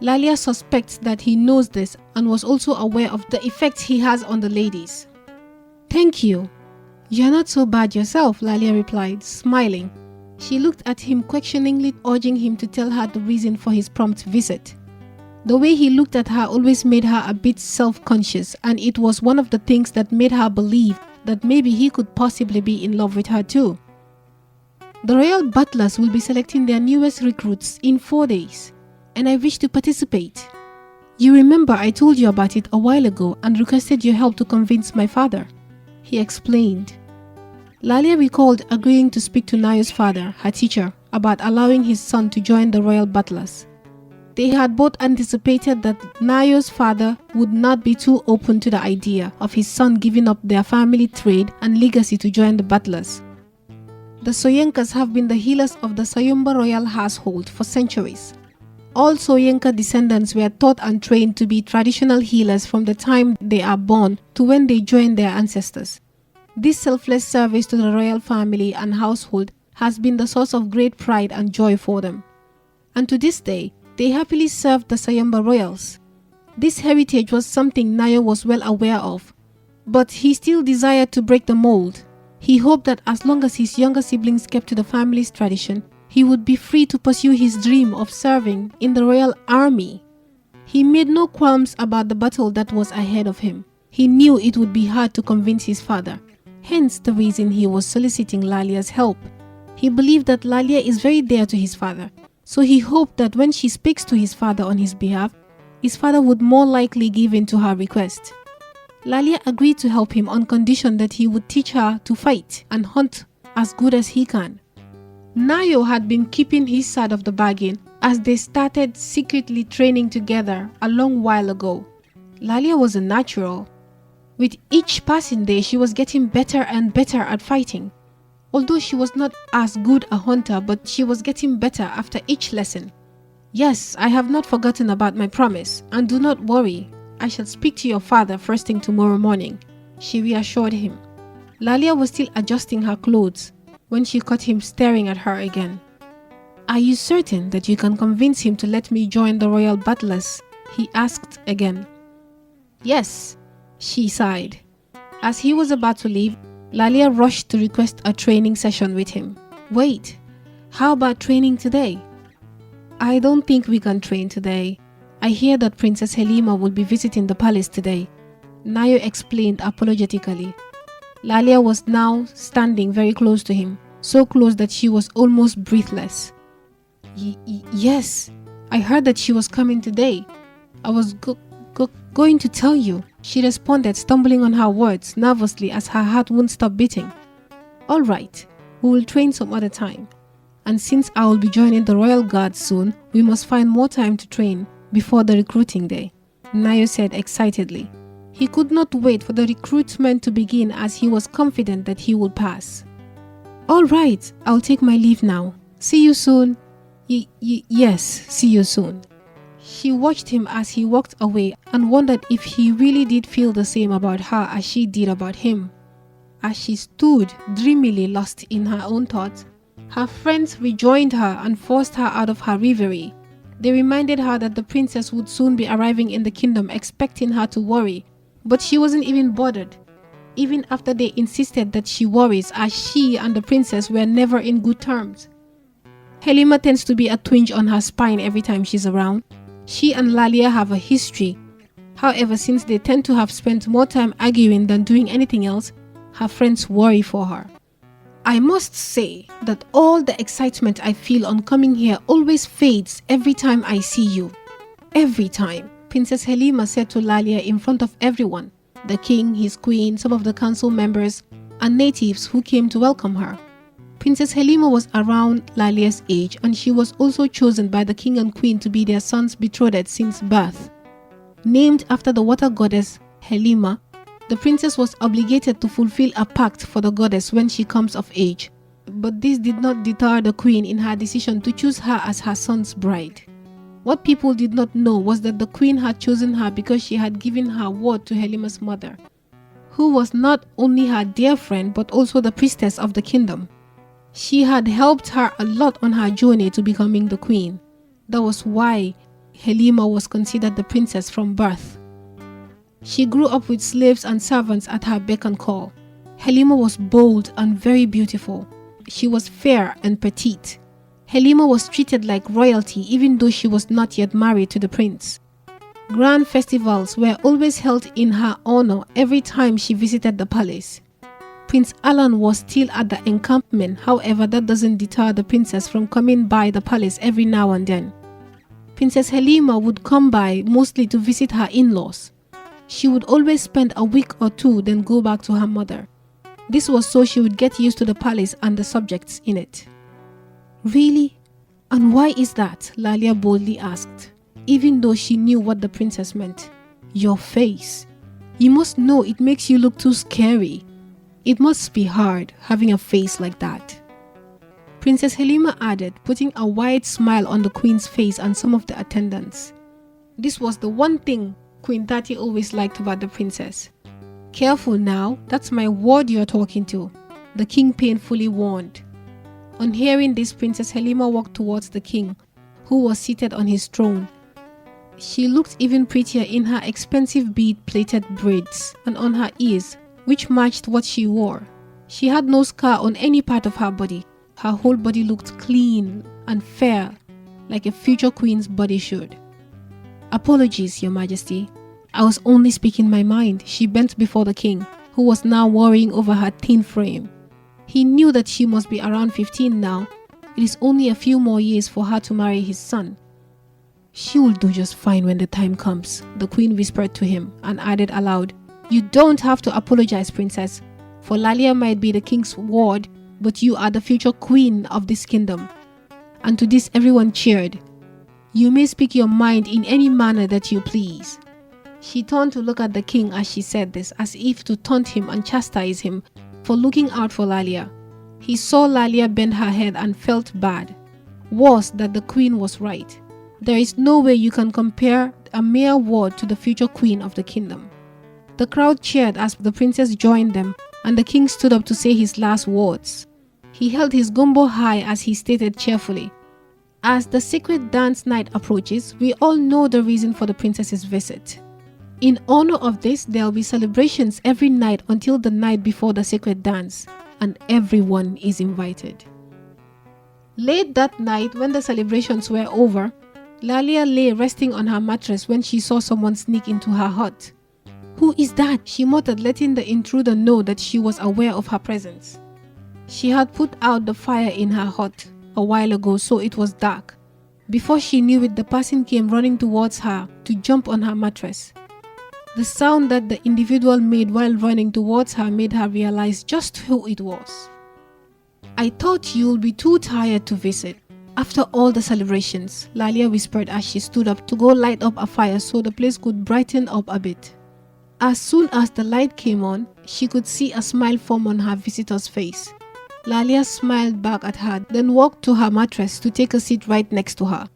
Lalia suspects that he knows this and was also aware of the effect he has on the ladies. "Thank you. You're not so bad yourself," Lalia replied, smiling. She looked at him questioningly, urging him to tell her the reason for his prompt visit. The way he looked at her always made her a bit self-conscious, and it was one of the things that made her believe that maybe he could possibly be in love with her too. "The Royal Butlers will be selecting their newest recruits in 4 days, and I wish to participate. You remember I told you about it a while ago and requested your help to convince my father," he explained. Lalia recalled agreeing to speak to Nayo's father, her teacher, about allowing his son to join the Royal Butlers. They had both anticipated that Nayo's father would not be too open to the idea of his son giving up their family trade and legacy to join the Butlers. The Soyinkas have been the healers of the Sayumba royal household for centuries. All Soyinka descendants were taught and trained to be traditional healers from the time they are born to when they join their ancestors. This selfless service to the royal family and household has been the source of great pride and joy for them. And to this day, they happily served the Sayumba royals. This heritage was something Nayo was well aware of, but he still desired to break the mold. He hoped that as long as his younger siblings kept to the family's tradition, he would be free to pursue his dream of serving in the royal army. He made no qualms about the battle that was ahead of him. He knew it would be hard to convince his father, hence the reason he was soliciting Lalia's help. He believed that Lalia is very dear to his father, so he hoped that when she speaks to his father on his behalf, his father would more likely give in to her request. Lalia agreed to help him on condition that he would teach her to fight and hunt as good as he can. Nayo had been keeping his side of the bargain as they started secretly training together a long while ago. Lalia was a natural. With each passing day, she was getting better and better at fighting. Although she was not as good a hunter, but she was getting better after each lesson. "Yes, I have not forgotten about my promise, and do not worry. I shall speak to your father first thing tomorrow morning," she reassured him. Lalia was still adjusting her clothes when she caught him staring at her again. "Are you certain that you can convince him to let me join the Royal Butlers?" he asked again. "Yes," she sighed. As he was about to leave, Lalia rushed to request a training session with him. "Wait, how about training today?" "I don't think we can train today. I hear that Princess Helima will be visiting the palace today," Nayo explained apologetically. Lalia was now standing very close to him, so close that she was almost breathless. Yes, I heard that she was coming today. I was going to tell you," she responded, stumbling on her words nervously as her heart wouldn't stop beating. "All right, we will train some other time. And since I will be joining the Royal Guard soon, we must find more time to train before the recruiting day," Nayo said excitedly. He could not wait for the recruitment to begin as he was confident that he would pass. "All right, I'll take my leave now. See you soon." Yes, see you soon." She watched him as he walked away and wondered if he really did feel the same about her as she did about him. As she stood dreamily lost in her own thoughts, her friends rejoined her and forced her out of her reverie. They reminded her that the princess would soon be arriving in the kingdom, expecting her to worry, but she wasn't even bothered, even after they insisted that she worries, as she and the princess were never in good terms. Helima tends to be a twinge on her spine every time she's around. She and Lalia have a history. However, since they tend to have spent more time arguing than doing anything else, her friends worry for her. "I must say that all the excitement I feel on coming here always fades every time I see you. Every time," Princess Helima said to Lalia in front of everyone, the king, his queen, some of the council members, and natives who came to welcome her. Princess Helima was around Lalia's age, and she was also chosen by the king and queen to be their son's betrothed since birth. Named after the water goddess Helima, the princess was obligated to fulfill a pact for the goddess when she comes of age, but this did not deter the queen in her decision to choose her as her son's bride. What people did not know was that the queen had chosen her because she had given her word to Helima's mother, who was not only her dear friend but also the priestess of the kingdom. She had helped her a lot on her journey to becoming the queen. That was why Halima was considered the princess from birth. She grew up with slaves and servants at her beck and call. Halima was bold and very beautiful. She was fair and petite. Halima was treated like royalty even though she was not yet married to the prince. Grand festivals were always held in her honor every time she visited the palace. Prince Alan was still at the encampment, however that doesn't deter the princess from coming by the palace every now and then. Princess Halima would come by mostly to visit her in-laws. She would always spend a week or two then go back to her mother. This was so she would get used to the palace and the subjects in it. Really? And why is that? Lalia boldly asked, even though she knew what the princess meant. Your face. You must know it makes you look too scary. It must be hard having a face like that. Princess Halima added, putting a wide smile on the queen's face and some of the attendants. This was the one thing Queen Tati always liked about the princess. Careful now, that's my ward you're talking to, the king painfully warned. On hearing this, Princess Halima walked towards the king, who was seated on his throne. She looked even prettier in her expensive bead-plated braids and on her ears, which matched what she wore. She had no scar on any part of her body. Her whole body looked clean and fair, like a future queen's body should. Apologies, Your Majesty. I was only speaking my mind. She bent before the king, who was now worrying over her thin frame. He knew that she must be around 15 now. It is only a few more years for her to marry his son. She will do just fine when the time comes, the queen whispered to him and added aloud, You don't have to apologize, princess, for Lalia might be the king's ward, but you are the future queen of this kingdom. And to this everyone cheered. You may speak your mind in any manner that you please. She turned to look at the king as she said this, as if to taunt him and chastise him for looking out for Lalia. He saw Lalia bend her head and felt bad. Worse, that the queen was right. There is no way you can compare a mere ward to the future queen of the kingdom. The crowd cheered as the princess joined them, and the king stood up to say his last words. He held his gumbo high as he stated cheerfully, As the secret dance night approaches, we all know the reason for the princess's visit. In honor of this, there will be celebrations every night until the night before the sacred dance, and everyone is invited. Late that night, when the celebrations were over, Lalia lay resting on her mattress when she saw someone sneak into her hut. Who is that? She muttered, letting the intruder know that she was aware of her presence. She had put out the fire in her hut a while ago, so it was dark. Before she knew it, the person came running towards her to jump on her mattress. The sound that the individual made while running towards her made her realize just who it was. I thought you'll be too tired to visit. After all the celebrations, Lalia whispered as she stood up to go light up a fire so the place could brighten up a bit. As soon as the light came on, she could see a smile form on her visitor's face. Lalia smiled back at her, then walked to her mattress to take a seat right next to her.